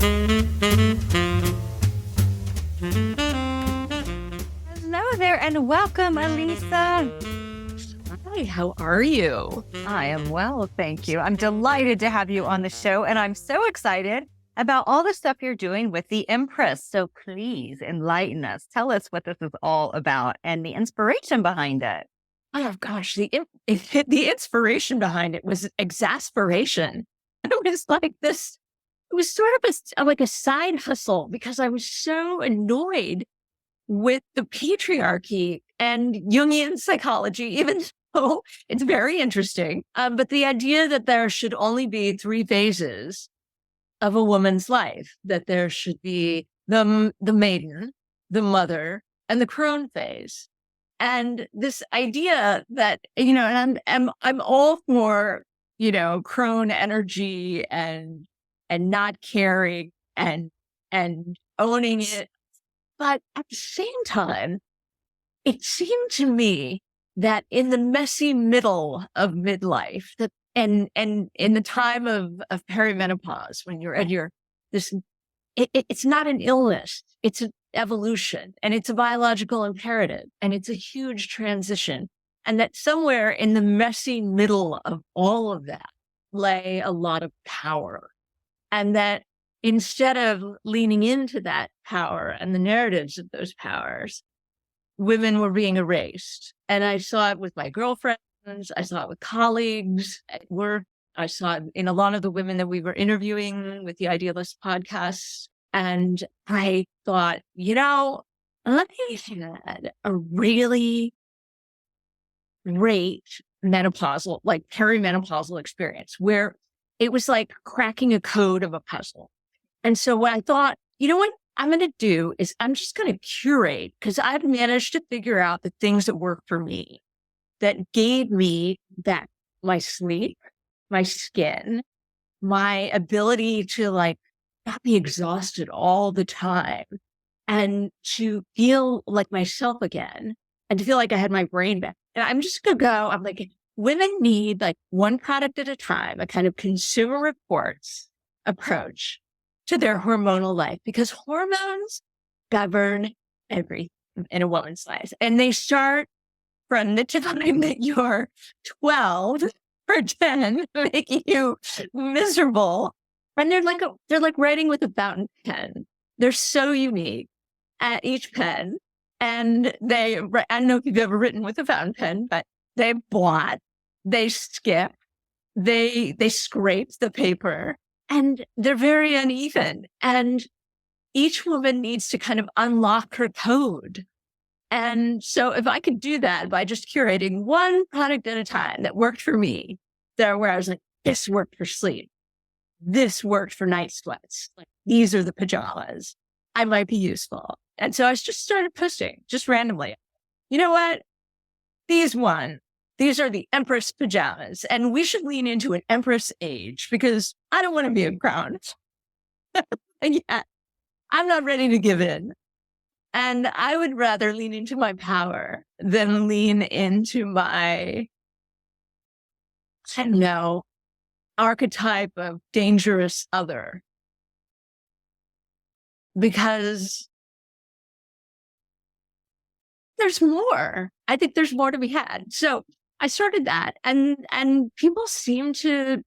Hello there and welcome, Alisa. Hi, how are you? I am well, thank you. I'm delighted to have you on the show, and I'm so excited about all the stuff you're doing with the Empress. So please enlighten us. Tell us what this is all about and the inspiration behind it. Oh gosh, the inspiration behind it was exasperation. It was like this. It was sort of like a side hustle because I was so annoyed with the patriarchy and Jungian psychology, even though it's very interesting. But the idea that there should only be three phases of a woman's life, that there should be the maiden, the mother, and the crone phase. And this idea that, and I'm all for, crone energy and not caring and owning it. But at the same time, it seemed to me that in the messy middle of midlife, that and in the time of perimenopause, when you're at it's not an illness, it's an evolution, and it's a biological imperative, and it's a huge transition. And that somewhere in the messy middle of all of that lay a lot of power. And that instead of leaning into that power and the narratives of those powers, women were being erased. And I saw it with my girlfriends. I saw it with colleagues at work. I saw it in a lot of the women that we were interviewing with the Idealist podcast. And I thought, let me had a really great menopausal, like perimenopausal experience where it was like cracking a code of a puzzle. And so what I thought, what I'm going to do is I'm just going to curate, because I've managed to figure out the things that work for me, that gave me back my sleep, my skin, my ability to not be exhausted all the time, and to feel like myself again, and to feel like I had my brain back. And I'm just going to go, I'm like, women need one product at a time, a kind of consumer reports approach to their hormonal life, because hormones govern everything in a woman's life. And they start from the time that you're 12 or 10, making you miserable. And they're like writing with a fountain pen. They're so unique at each pen. And I don't know if you've ever written with a fountain pen, but they blot, they skip, they scrape the paper, and they're very uneven. And each woman needs to kind of unlock her code. And so if I could do that by just curating one product at a time that worked for me, where I was like, this worked for sleep, this worked for night sweats, these are the pajamas, I might be useful. And so I just started posting just randomly. You know what? These are the Empress pajamas, and we should lean into an Empress age, because I don't want to be a crown. And yet I'm not ready to give in. And I would rather lean into my power than lean into my, archetype of dangerous other. Because there's more. I think there's more to be had. So I started that, and people seem to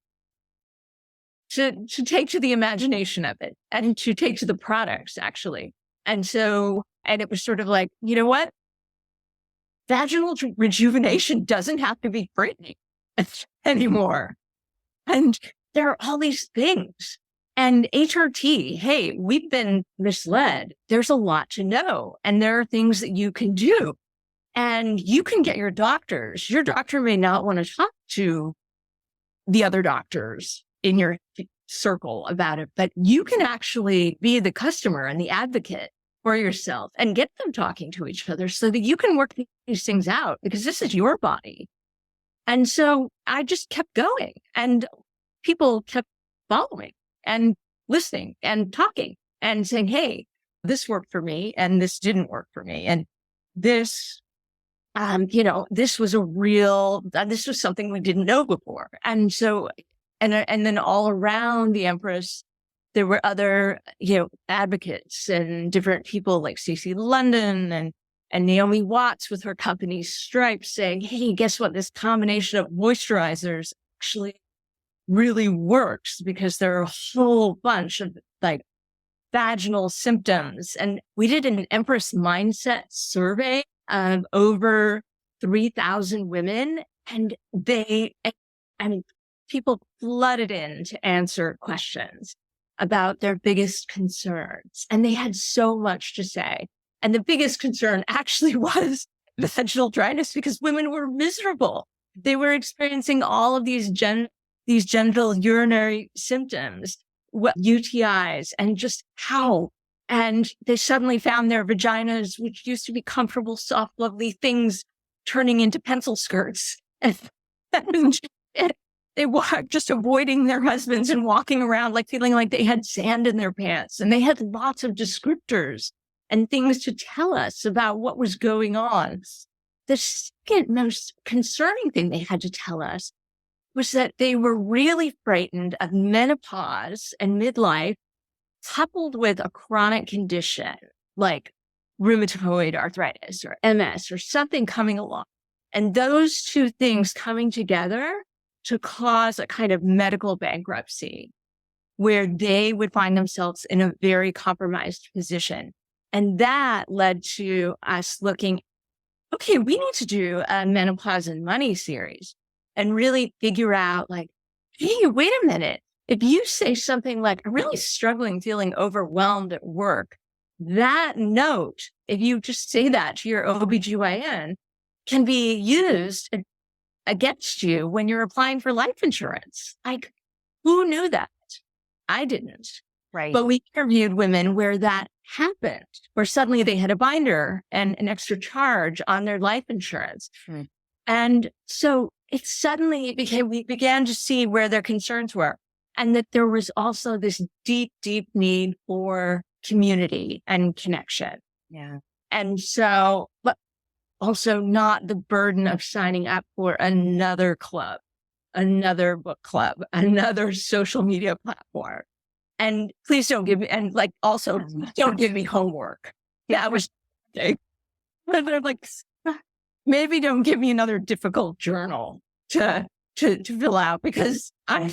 take to the imagination of it, and to take to the products, actually. And it was sort of like, you know what? Vaginal rejuvenation doesn't have to be frightening anymore. And there are all these things. And HRT, hey, we've been misled. There's a lot to know. And there are things that you can do. And you can get your doctors. Your doctor may not want to talk to the other doctors in your circle about it, but you can actually be the customer and the advocate for yourself and get them talking to each other so that you can work these things out, because this is your body. And so I just kept going, and people kept following and listening and talking and saying, hey, this worked for me and this didn't work for me. And this, this was this was something we didn't know before. And so, and then all around the Empress, there were other, advocates and different people like Stacey London and Naomi Watts with her company Stripes saying, hey, guess what? This combination of moisturizers actually really works because there are a whole bunch of like vaginal symptoms. And we did an Empress mindset survey of over 3,000 women, and people flooded in to answer questions about their biggest concerns. And they had so much to say. And the biggest concern actually was vaginal dryness because women were miserable. They were experiencing all of these genital urinary symptoms, UTIs, and just how. And they suddenly found their vaginas, which used to be comfortable, soft, lovely things, turning into pencil skirts. And they were just avoiding their husbands and walking around like feeling like they had sand in their pants. And they had lots of descriptors and things to tell us about what was going on. The second most concerning thing they had to tell us was that they were really frightened of menopause and midlife coupled with a chronic condition like rheumatoid arthritis or MS or something coming along. And those two things coming together to cause a kind of medical bankruptcy where they would find themselves in a very compromised position. And that led to us looking, okay, we need to do a menopause and money series and really figure out like, hey, wait a minute. If you say something like, I'm really struggling, feeling overwhelmed at work, that note, if you just say that to your OBGYN, can be used against you when you're applying for life insurance. Like, who knew that? I didn't. Right. But we interviewed women where that happened, where suddenly they had a binder and an extra charge on their life insurance. Hmm. And so we began to see where their concerns were. And that there was also this deep, deep need for community and connection. Yeah. And so, but also not the burden of signing up for another club, another book club, another social media platform. And please don't give me, and like also don't give me homework. Yeah, I was, but they're like, maybe don't give me another difficult journal to fill out because I'm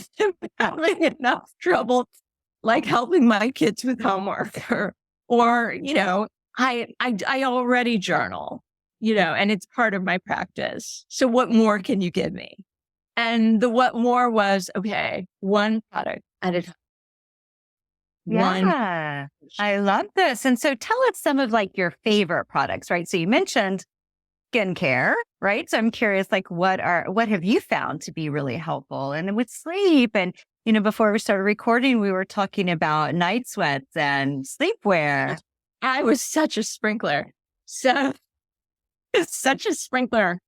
having enough trouble like helping my kids with homework or I already journal, and it's part of my practice. So what more can you give me? And the what more was, okay, one product at a time. Yeah, I love this. And so tell us some of like your favorite products, right? So you mentioned skincare, right? So I'm curious, like what have you found to be really helpful? And with sleep and, before we started recording, we were talking about night sweats and sleepwear. I was such a sprinkler. So it's such a sprinkler.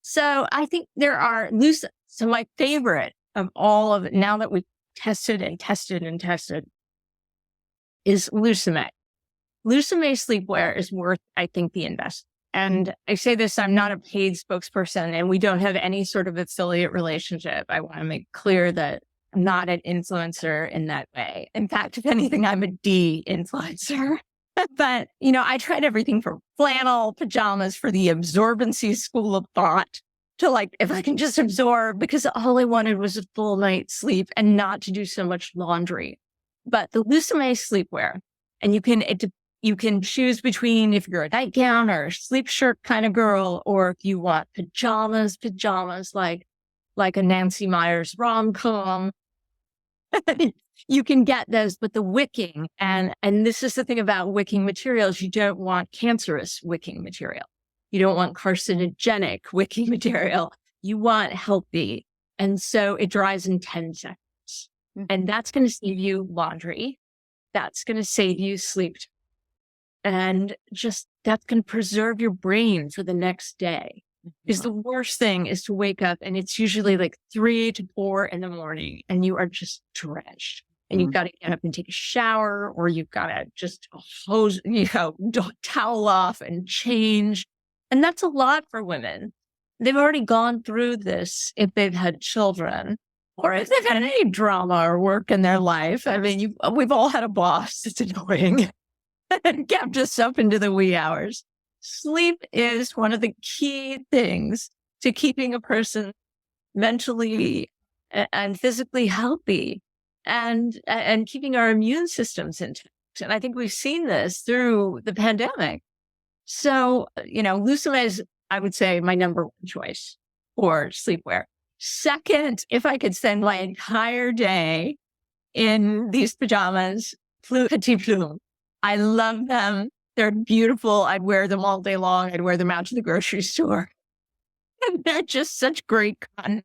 So I think there are loose. So my favorite of all of it, now that we've tested and tested and tested, is Lucime. Lucime sleepwear is worth, I think, the investment. And I say this, I'm not a paid spokesperson and we don't have any sort of affiliate relationship. I want to make clear that I'm not an influencer in that way. In fact, if anything, I'm a de-influencer. But, I tried everything from flannel pajamas for the absorbency school of thought to like, if I can just absorb, because all I wanted was a full night's sleep and not to do so much laundry. But the Lucime sleepwear, and you can choose between if you're a nightgown or a sleep shirt kind of girl, or if you want pajamas like a Nancy Meyers rom-com. You can get those, but the wicking, and this is the thing about wicking materials, you don't want cancerous wicking material. You don't want carcinogenic wicking material. You want healthy. And so it dries in 10 seconds. Mm-hmm. And that's going to save you laundry. That's going to save you sleep. And just that's going to preserve your brain for the next day. Because the worst thing is to wake up and it's usually like 3 to 4 in the morning and you are just drenched. And you've got to get up and take a shower, or you've got to just towel off and change. And that's a lot for women. They've already gone through this if they've had children. or if they've had any drama or work in their life. I mean, we've all had a boss that's annoying and kept us up into the wee hours. Sleep is one of the key things to keeping a person mentally and physically healthy and keeping our immune systems intact. And I think we've seen this through the pandemic. So, Lucime is, I would say, my number one choice for sleepwear. Second, if I could spend my entire day in these pajamas, Petit Plume. I love them. They're beautiful. I'd wear them all day long. I'd wear them out to the grocery store. And they're just such great fun.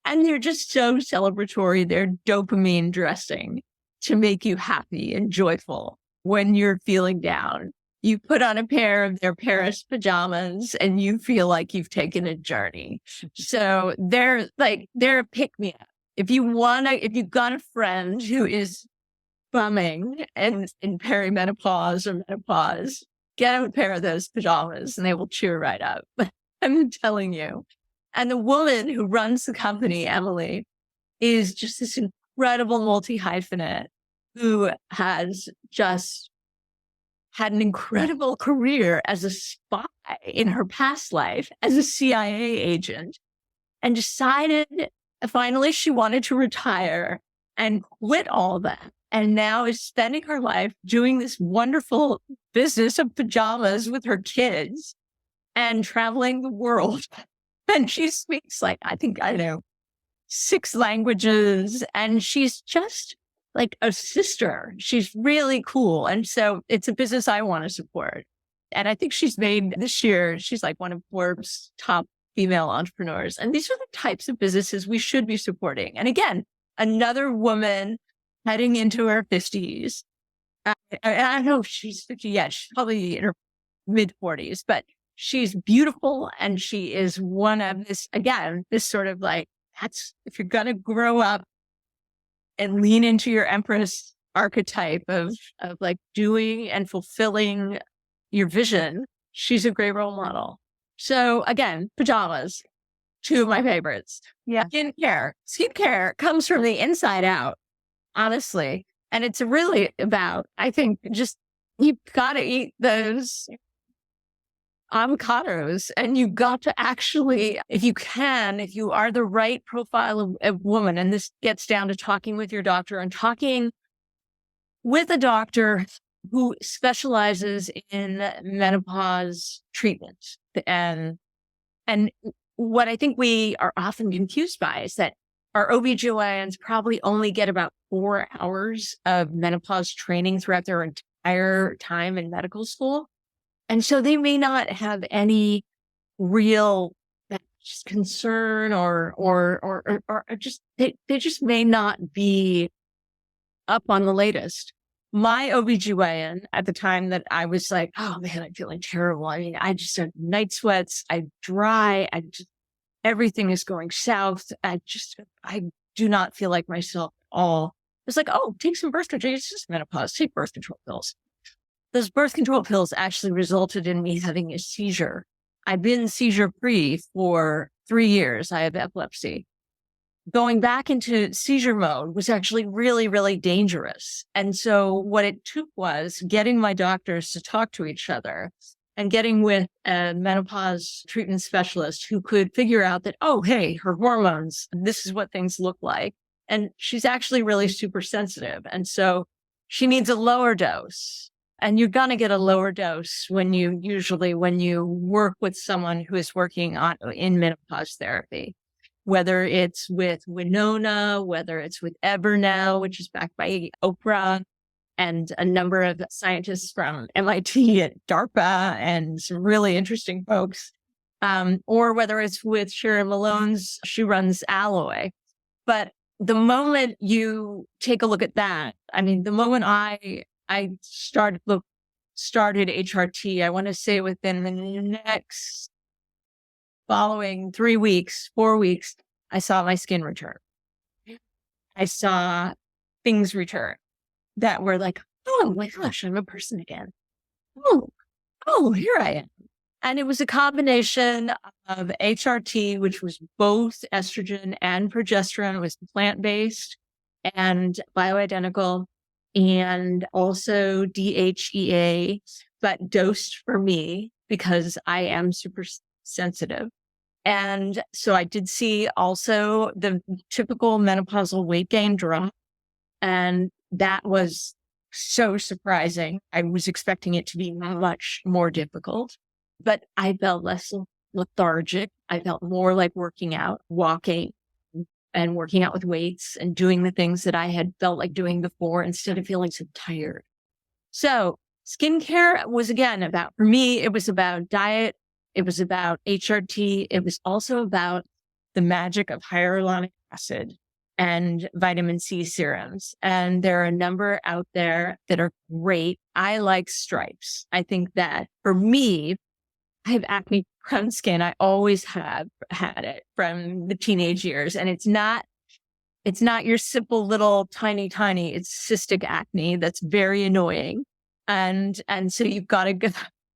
And they're just so celebratory. They're dopamine dressing to make you happy and joyful when you're feeling down. You put on a pair of their Paris pajamas and you feel like you've taken a journey. So they're a pick-me-up. If you've got a friend who is bumming and in perimenopause or menopause, get them a pair of those pajamas and they will cheer right up. I'm telling you. And the woman who runs the company, Emily, is just this incredible multi-hyphenate who has just had an incredible career as a spy in her past life as a CIA agent and decided finally she wanted to retire and quit all that. And now is spending her life doing this wonderful business of pajamas with her kids and traveling the world. And she speaks I think 6 languages, and she's just like a sister. She's really cool. And so it's a business I want to support. And I think she's made this year, she's like one of Forbes' top female entrepreneurs. And these are the types of businesses we should be supporting. And again, another woman heading into her 50s. I don't know if she's 50 yet. She's probably in her mid 40s, but she's beautiful. And she is one of this sort of if you're going to grow up and lean into your Empress archetype of doing and fulfilling your vision, she's a great role model. So again, pajamas, 2 of my favorites. Yeah. Skincare comes from the inside out, honestly. And it's really about, I think, just you've got to eat those avocados and you got to actually, if you are the right profile of woman, and this gets down to talking with your doctor and talking with a doctor who specializes in menopause treatment. And what I think we are often confused by is that our OBGYNs probably only get about 4 hours of menopause training throughout their entire time in medical school. And so they may not have any real concern or just, they just may not be up on the latest. My OBGYN at the time that I was like, oh man, I'm feeling terrible. I mean, I just have night sweats. I'm dry. Everything is going south. I do not feel like myself at all. It's like, oh, take some birth control. It's just menopause. Take birth control pills. Those birth control pills actually resulted in me having a seizure. I've been seizure-free for 3 years. I have epilepsy. Going back into seizure mode was actually really, really dangerous. And so what it took was getting my doctors to talk to each other and getting with a menopause treatment specialist who could figure out that, oh, hey, her hormones, this is what things look like. And she's actually really super sensitive. And so she needs a lower dose. And you're going to get a lower dose when you work with someone who is working in menopause therapy, whether it's with Winona, whether it's with Ebernell, which is backed by Oprah, and a number of scientists from MIT and DARPA and some really interesting folks, or whether it's with Sharon Malone's, she runs Alloy. But the moment you take a look at that, I mean, the moment I started HRT, I want to say within the next following 3 weeks, 4 weeks, I saw my skin return. I saw things return that were like, oh my gosh, I'm a person again. Oh, here I am. And it was a combination of HRT, which was both estrogen and progesterone. It was plant-based and bioidentical, and also DHEA, but dosed for me because I am super sensitive. And so I did see also the typical menopausal weight gain drop. And that was so surprising. I was expecting it to be much more difficult, but I felt less lethargic. I felt more like working out, walking and working out with weights and doing the things that I had felt like doing before instead of feeling so tired. So skincare was, again, for me, it was about diet. It was about HRT. It was also about the magic of hyaluronic acid and vitamin C serums. And there are a number out there that are great. I like Stripes. I think that for me, I have acne prone skin. I always have had it from the teenage years. And it's not your simple little tiny, it's cystic acne that's very annoying. And so you've got to go.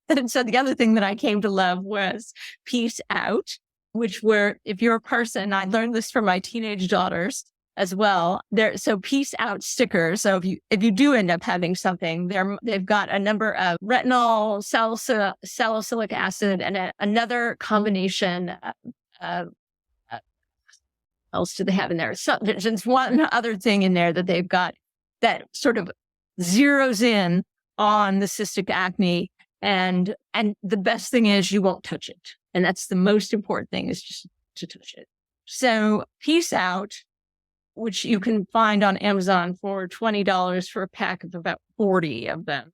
And so the other thing that I came to love was Peace Out, which if you're a person, I learned this from my teenage daughters as well. So Peace Out stickers. So if you do end up having something, they've got a number of retinol, salicylic acid, and another combination of else do they have in there? So there's one other thing in there that they've got that sort of zeroes in on the cystic acne. And the best thing is you won't touch it. And that's the most important thing, is just to touch it. So Peace Out, which you can find on Amazon for $20 for a pack of about 40 of them,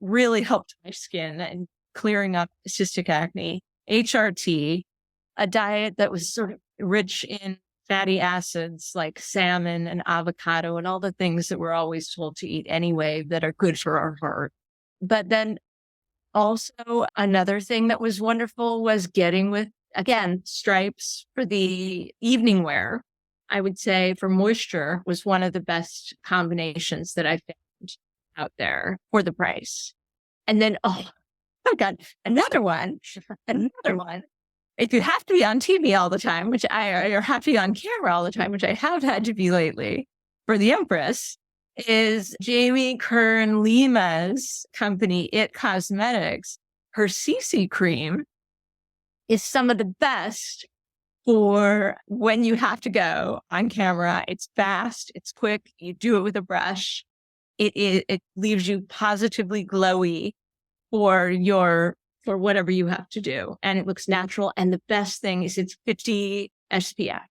really helped my skin and clearing up cystic acne. HRT, a diet that was sort of rich in fatty acids like salmon and avocado and all the things that we're always told to eat anyway that are good for our heart. But then also another thing that was wonderful was getting with, again, Stripes for the evening wear. I would say for moisture was one of the best combinations that I found out there for the price. And then, I've got another one. If you have to be on TV all the time, or have to be on camera all the time, which I have had to be lately for the Empress, is Jamie Kern Lima's company, It Cosmetics. Her CC cream is some of the best for when you have to go on camera. It's fast, it's quick, you do it with a brush. It leaves you positively glowy for whatever you have to do. And it looks natural. And the best thing is it's 50 SPF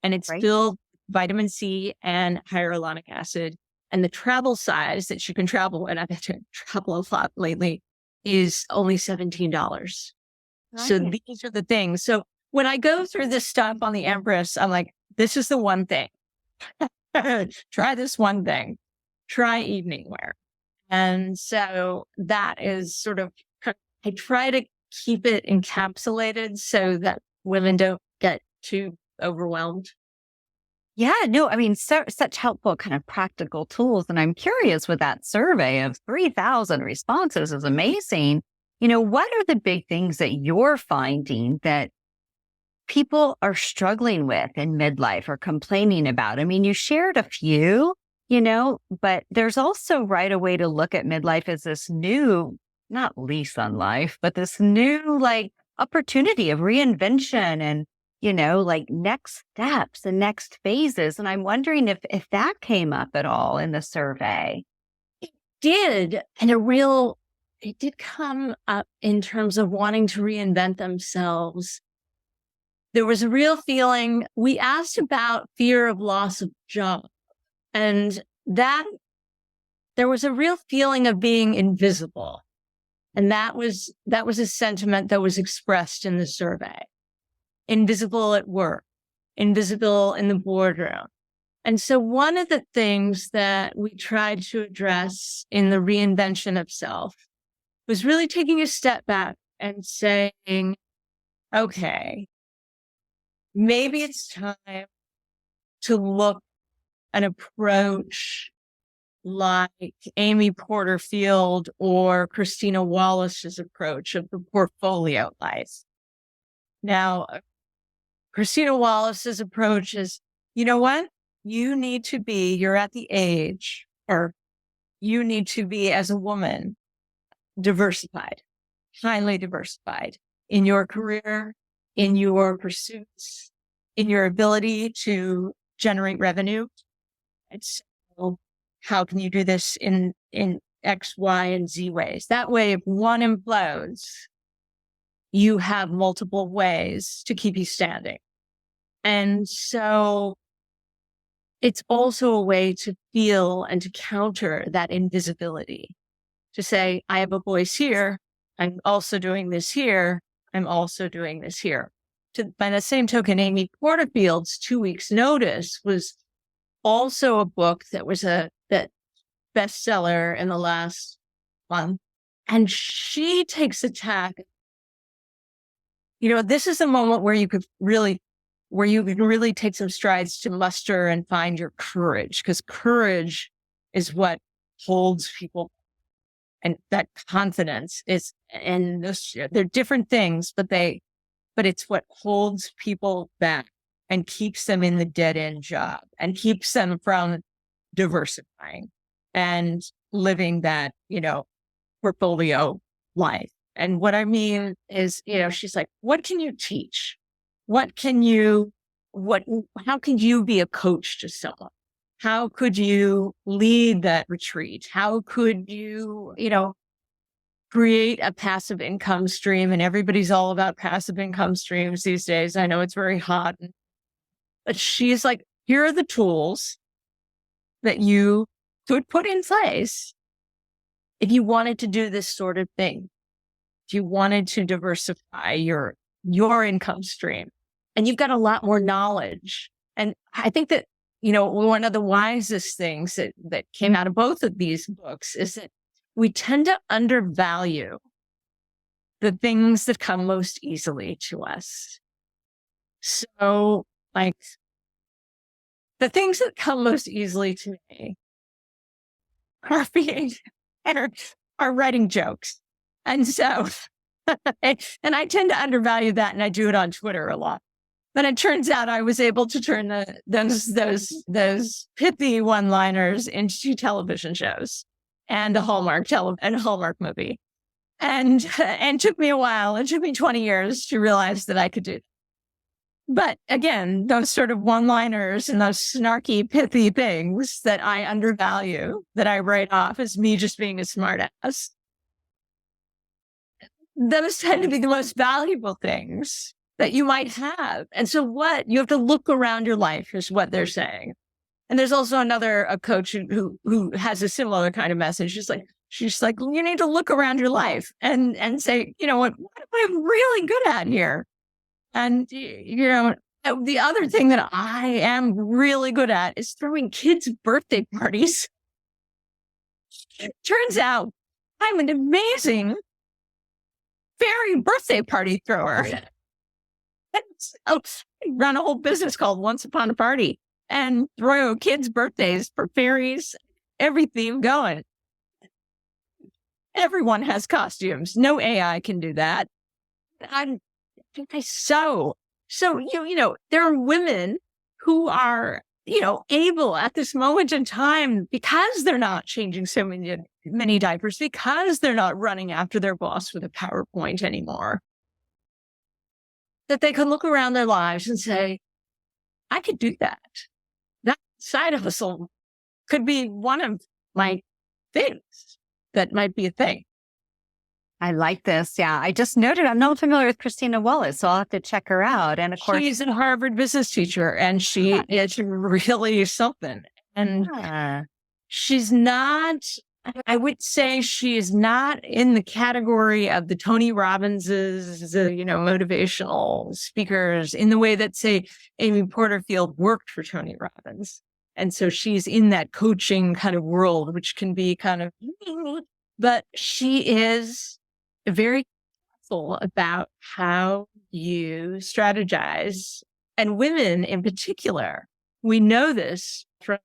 and it's filled with vitamin C and hyaluronic acid. And the travel size that you can travel, and I've had to travel a lot lately, is only $17. Nice. So these are the things. So when I go through this stuff on the Empress, I'm like, this is the one thing. Try this one thing. Try evening wear. And so that is sort of, I try to keep it encapsulated so that women don't get too overwhelmed. Yeah, no, I mean, such helpful kind of practical tools. And I'm curious, with that survey of 3,000 responses is amazing. What are the big things that you're finding that people are struggling with in midlife or complaining about? I mean, you shared a few, but there's also right a way to look at midlife as this new, not lease on life, but this new opportunity of reinvention and next steps and next phases. And I'm wondering if that came up at all in the survey. It did. And it did come up in terms of wanting to reinvent themselves. There was a real feeling. We asked about fear of loss of job, and that there was a real feeling of being invisible. And that was a sentiment that was expressed in the survey. Invisible at work, invisible in the boardroom. And so one of the things that we tried to address in the reinvention of self was really taking a step back and saying, okay, maybe it's time to look and approach like Amy Porterfield or Christina Wallace's approach of the portfolio life. Now, Christina Wallace's approach is, you know what? You're at the age, or you need to be, as a woman, diversified, highly diversified in your career, in your pursuits, in your ability to generate revenue. And so how can you do this in X, Y, and Z ways? That way, if one implodes, you have multiple ways to keep you standing. And so it's also a way to feel and to counter that invisibility, to say, I have a voice here. I'm also doing this here. I'm also doing this here. By the same token, Amy Porterfield's 2 Weeks Notice was also a book that was that bestseller in the last month. And she takes a tack. This is a moment where you can really take some strides to muster and find your courage, because courage is what holds people. And that confidence is, and they're different things, but it's what holds people back and keeps them in the dead end job and keeps them from diversifying and living that, portfolio life. And what I mean is, she's like, what can you teach? How can you be a coach to someone? How could you lead that retreat? How could you, create a passive income stream? And everybody's all about passive income streams these days. I know it's very hot, but she's like, here are the tools that you could put in place if you wanted to do this sort of thing, if you wanted to diversify your income stream. And you've got a lot more knowledge. And I think that, one of the wisest things that came out of both of these books is that we tend to undervalue the things that come most easily to us. So, like, the things that come most easily to me are writing jokes. And so, and I tend to undervalue that, and I do it on Twitter a lot. But it turns out I was able to turn those pithy one-liners into television shows and a Hallmark movie. And it took me a while. It took me 20 years to realize that I could do that. But again, those sort of one-liners and those snarky, pithy things that I undervalue, that I write off as me just being a smartass, those tend to be the most valuable things that you might have. And so you have to look around your life is what they're saying. And there's also a coach who has a similar kind of message. She's like, you need to look around your life and say, what am I really good at here? And, the other thing that I am really good at is throwing kids' birthday parties. It turns out I'm an amazing fairy birthday party thrower. I run a whole business called Once Upon a Party and throw kids' birthdays for fairies, every theme going. Everyone has costumes. No AI can do that. So there are women who are, able at this moment in time, because they're not changing so many diapers, because they're not running after their boss with a PowerPoint anymore, that they could look around their lives and say, I could do that. That side hustle could be one of my things that might be a thing. I like this. Yeah. I just noted I'm not familiar with Christina Wallace, so I'll have to check her out. And of course, she's a Harvard business teacher, and she is really something. And she's not, I would say she is not in the category of the Tony Robbins's, motivational speakers in the way that, say, Amy Porterfield worked for Tony Robbins. And so she's in that coaching kind of world, which can be kind of, but she is very thoughtful about how you strategize. And women in particular, we know this from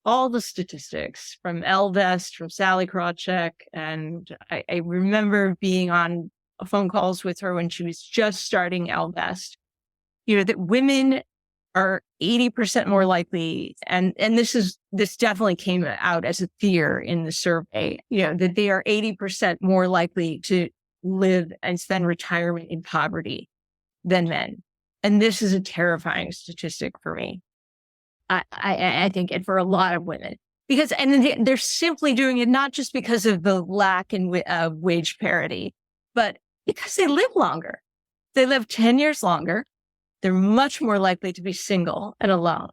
all the statistics from Elvest, from Sally Krawcheck. And I remember being on phone calls with her when she was just starting Elvest, that women are 80% more likely, and this definitely came out as a fear in the survey, that they are 80% more likely to live and spend retirement in poverty than men. And this is a terrifying statistic for me. I think, and for a lot of women, because, and they're simply doing it not just because of the lack in wage parity, but because they live longer. They live 10 years longer. They're much more likely to be single and alone.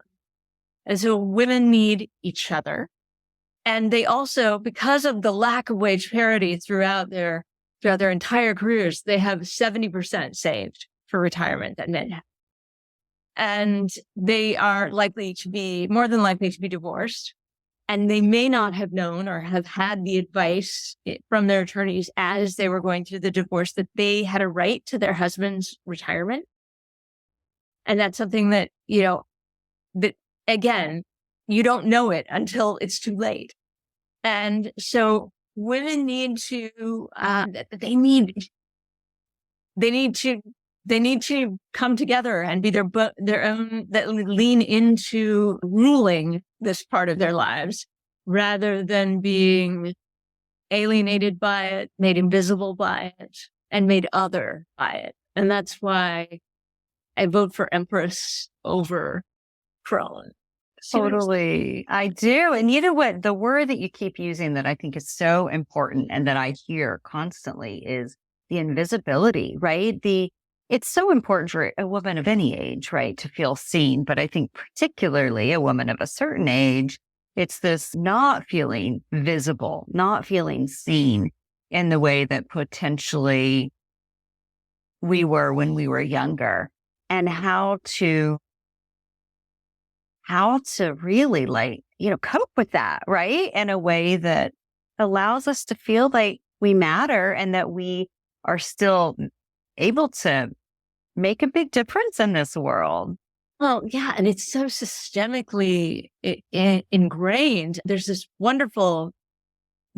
And so women need each other. And they also, because of the lack of wage parity throughout their entire careers, they have 70% saved for retirement than men have. And they are more than likely to be divorced. And they may not have known or have had the advice from their attorneys as they were going through the divorce that they had a right to their husband's retirement. And that's something that, that again, you don't know it until it's too late. And so women need to, they need to come together and be their own, that lean into ruling this part of their lives rather than being alienated by it, made invisible by it, and made other by it. And that's why I vote for Empress over Crone. Totally. I do. And you know what? The word that you keep using that I think is so important and that I hear constantly is the invisibility, right? It's so important for a woman of any age, right, to feel seen. But I think particularly a woman of a certain age, it's this not feeling visible, not feeling seen in the way that potentially we were when we were younger, and how to really cope with that, right? In a way that allows us to feel like we matter and that we are still able to make a big difference in this world. Well, yeah. And it's so systemically ingrained. There's this wonderful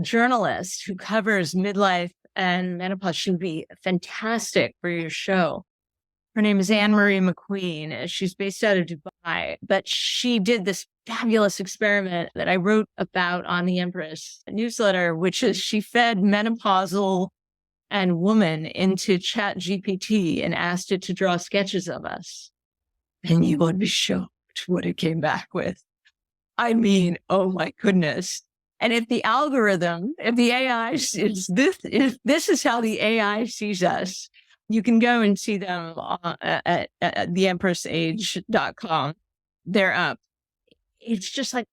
journalist who covers midlife and menopause. She'd be fantastic for your show. Her name is Anne-Marie McQueen. She's based out of Dubai, but she did this fabulous experiment that I wrote about on the Empress newsletter, which is she fed menopausal and woman into Chat GPT and asked it to draw sketches of us. And you would be shocked what it came back with. I mean, oh my goodness. And if the AI if this is how the AI sees us, you can go and see them at theempressage.com. They're up. It's just like,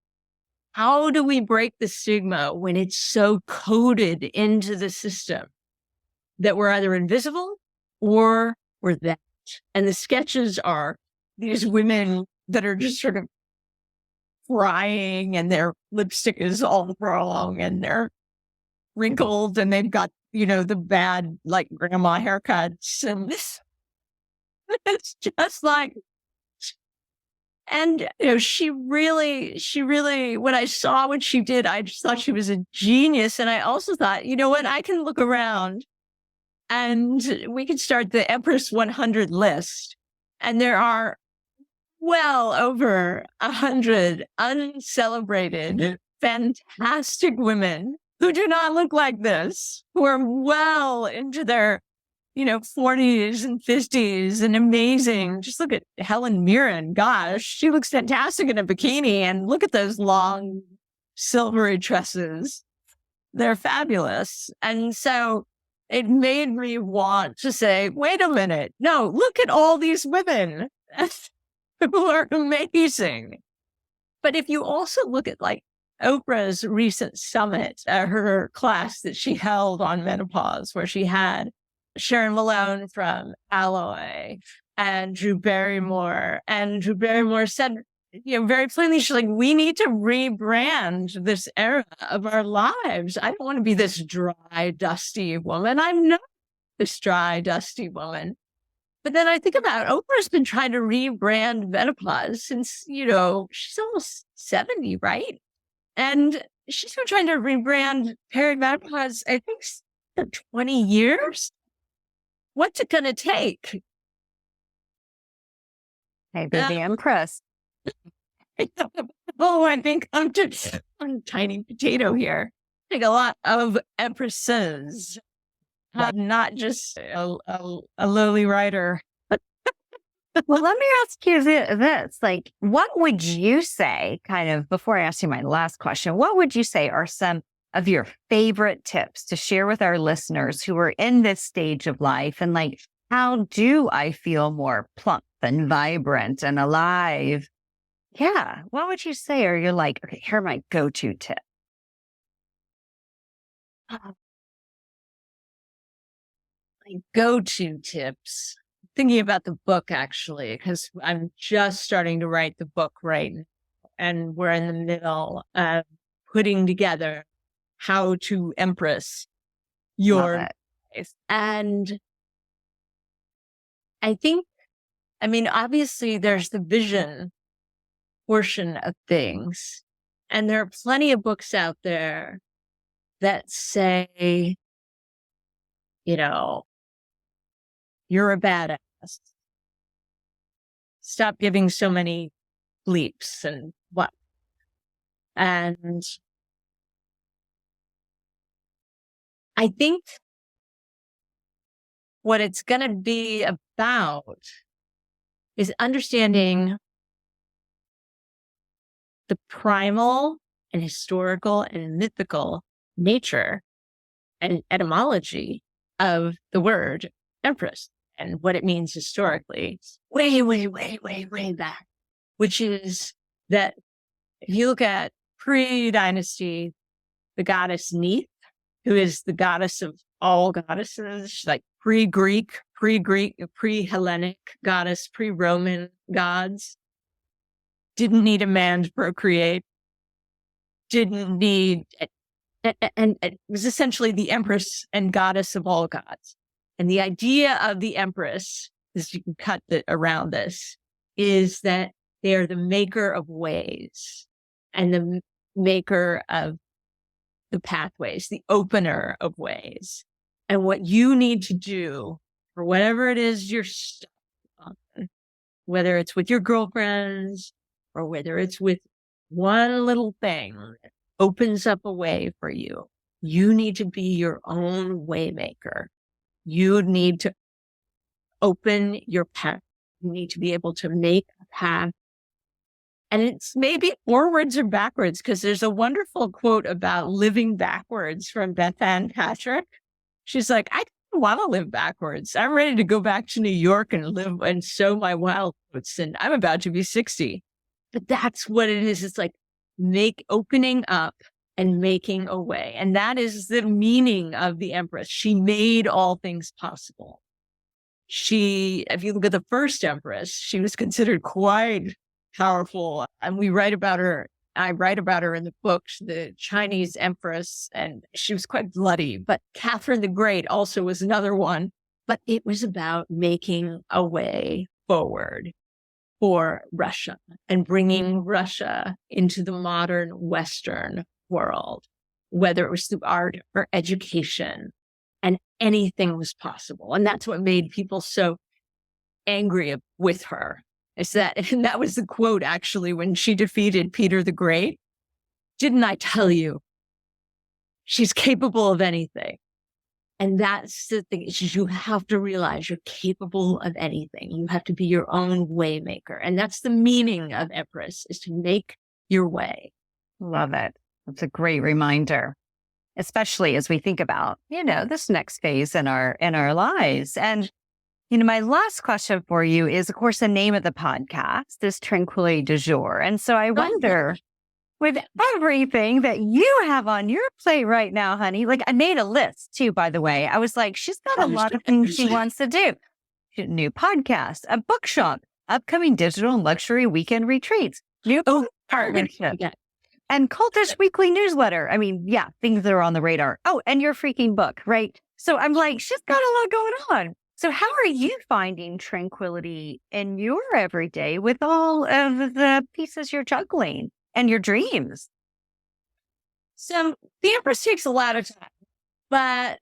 how do we break the stigma when it's so coded into the system that we're either invisible or we're that? And the sketches are these women that are just sort of crying and their lipstick is all wrong and they're wrinkled and they've got, the bad, like grandma haircuts. And this, it's just like, and, she really, when I saw what she did, I just thought she was a genius. And I also thought, what, I can look around and we could start the Empress 100 list. And there are well over 100 uncelebrated, fantastic women who do not look like this, who are well into their, 40s and 50s and amazing. Just look at Helen Mirren. Gosh, she looks fantastic in a bikini. And look at those long silvery tresses. They're fabulous. And so it made me want to say, wait a minute. No, look at all these women who are amazing. But if you also look at Oprah's recent summit, her class that she held on menopause, where she had Sharon Malone from Alloy and Drew Barrymore. And Drew Barrymore said, very plainly, she's like, we need to rebrand this era of our lives. I don't want to be this dry, dusty woman. I'm not this dry, dusty woman. But then I think about Oprah's been trying to rebrand menopause since, she's almost 70, right? And she's been trying to rebrand perimenopause, I think, for 20 years. What's it going to take? Maybe the Empress. Oh, I think I'm just a tiny potato here. I think a lot of empresses, not just a lowly writer. Well, let me ask you this. Like, what would you say, kind of before I ask you my last question, what would you say are some of your favorite tips to share with our listeners who are in this stage of life? And like, how do I feel more plump and vibrant and alive? Yeah. What would you say? Or you're like, okay, here are my go-to tips. My go-to tips. Thinking about the book, actually, because I'm just starting to write the book right now, and we're in the middle of putting together how to Empress your life. And I think, obviously there's the vision portion of things. And there are plenty of books out there that say, you're a badass. Stop giving so many leaps and what. And I think what it's going to be about is understanding the primal and historical and mythical nature and etymology of the word empress and what it means historically, way back, which is that if you look at pre-dynasty, the goddess Neith, who is the goddess of all goddesses, she's like pre-Greek, pre-Hellenic goddess, pre-Roman gods, didn't need a man to procreate, didn't need, and it was essentially the empress and goddess of all gods. And the idea of the empress, as you can cut around this, is that they are the maker of ways and the maker of the pathways, the opener of ways. And what you need to do for whatever it is you're stuck on, whether it's with your girlfriends or whether it's with one little thing that opens up a way for you, you need to be your own waymaker. You need to open your path. You need to be able to make a path. And it's maybe forwards or backwards, because there's a wonderful quote about living backwards from Beth Ann Patrick. She's like, I don't want to live backwards. I'm ready to go back to New York and live and sow my wild oats. And I'm about to be 60. But that's what it is. It's like opening up and making a way. And that is the meaning of the Empress. She made all things possible. If you look at the first Empress, she was considered quite powerful. And I write about her in the book, the Chinese Empress, and she was quite bloody. But Catherine the Great also was another one. But it was about making a way forward for Russia and bringing Russia into the modern Western world, whether it was through art or education, and anything was possible. And that's what made people so angry with her. And that was the quote, actually, when she defeated Peter the Great. Didn't I tell you? She's capable of anything. And that's the thing, is you have to realize you're capable of anything. You have to be your own waymaker. And that's the meaning of Empress, is to make your way. Love it. That's a great reminder, especially as we think about, this next phase in our lives. And, my last question for you is, of course, the name of the podcast is Tranquility du Jour. And so I wonder, with everything that you have on your plate right now, honey, like I made a list too, by the way. I was like, she's got a lot of things she wants to do. New podcast, a bookshop, upcoming digital and luxury weekend retreats, new partnership, and cultish weekly newsletter. Things that are on the radar. Oh, and your freaking book, right? So I'm like, she's got a lot going on. So how are you finding tranquility in your everyday with all of the pieces you're juggling and your dreams? So the Empress takes a lot of time, but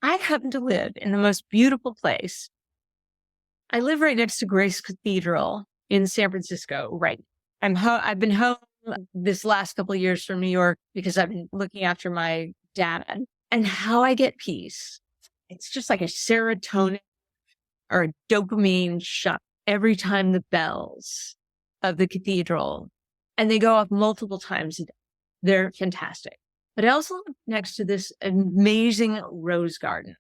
I happen to live in the most beautiful place. I live right next to Grace Cathedral in San Francisco. Right. I've been home this last couple of years from New York because I've been looking after my dad, and how I get peace. It's just like a serotonin or a dopamine shot every time the bells of the cathedral, and they go off multiple times a day. They're fantastic. But I also live next to this amazing rose garden.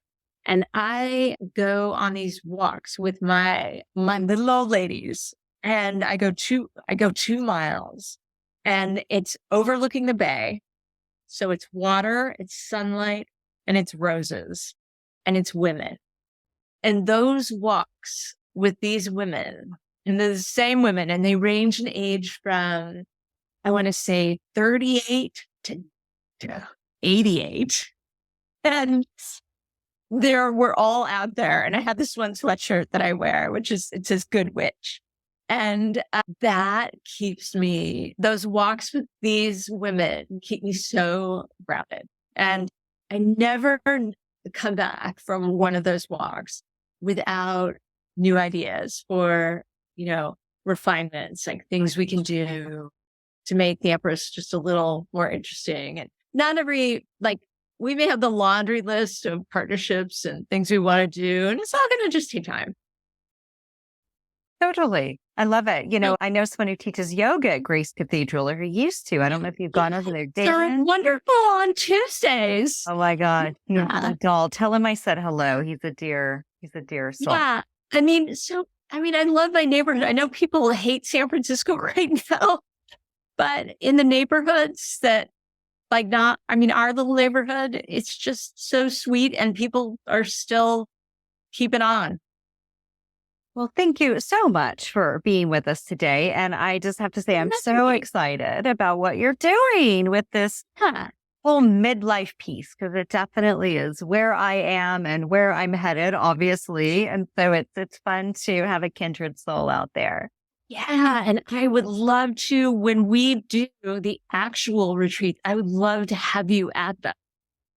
And I go on these walks with my little old ladies, and I go 2 miles, and it's overlooking the bay. So it's water, it's sunlight, and it's roses, and it's women. And those walks with these women, and they're the same women, and they range in age from, I want to say 38 to 88. And we're all out there. And I have this one sweatshirt that I wear, it says Good Witch. And that keeps those walks with these women keep me so grounded. And I never come back from one of those walks without new ideas or, refinements, like things we can do to make the Empress just a little more interesting. And not we may have the laundry list of partnerships and things we want to do, and it's all going to just take time. Totally. I love it. I know someone who teaches yoga at Grace Cathedral, or who used to. I don't know if you've gone over there. They're wonderful on Tuesdays. Oh my God. Yeah. Doll. Tell him I said hello. He's a dear soul. Yeah. I love my neighborhood. I know people hate San Francisco right now, but in the neighborhoods that our little neighborhood, it's just so sweet, and people are still keeping on. Well, thank you so much for being with us today. And I just have to say, I'm so excited about what you're doing with this whole midlife piece, because it definitely is where I am and where I'm headed, obviously. And so it's fun to have a kindred soul out there. Yeah. And I would love to, when we do the actual retreat, I would love to have you at them.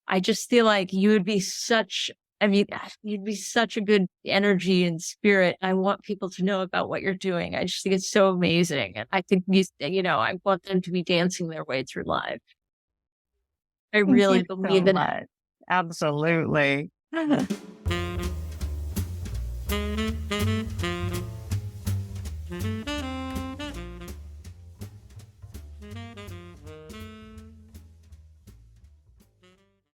I just feel like you'd be such a good energy and spirit. I want people to know about what you're doing. I just think it's so amazing. And I think I want them to be dancing their way through life. I really believe in it. Absolutely.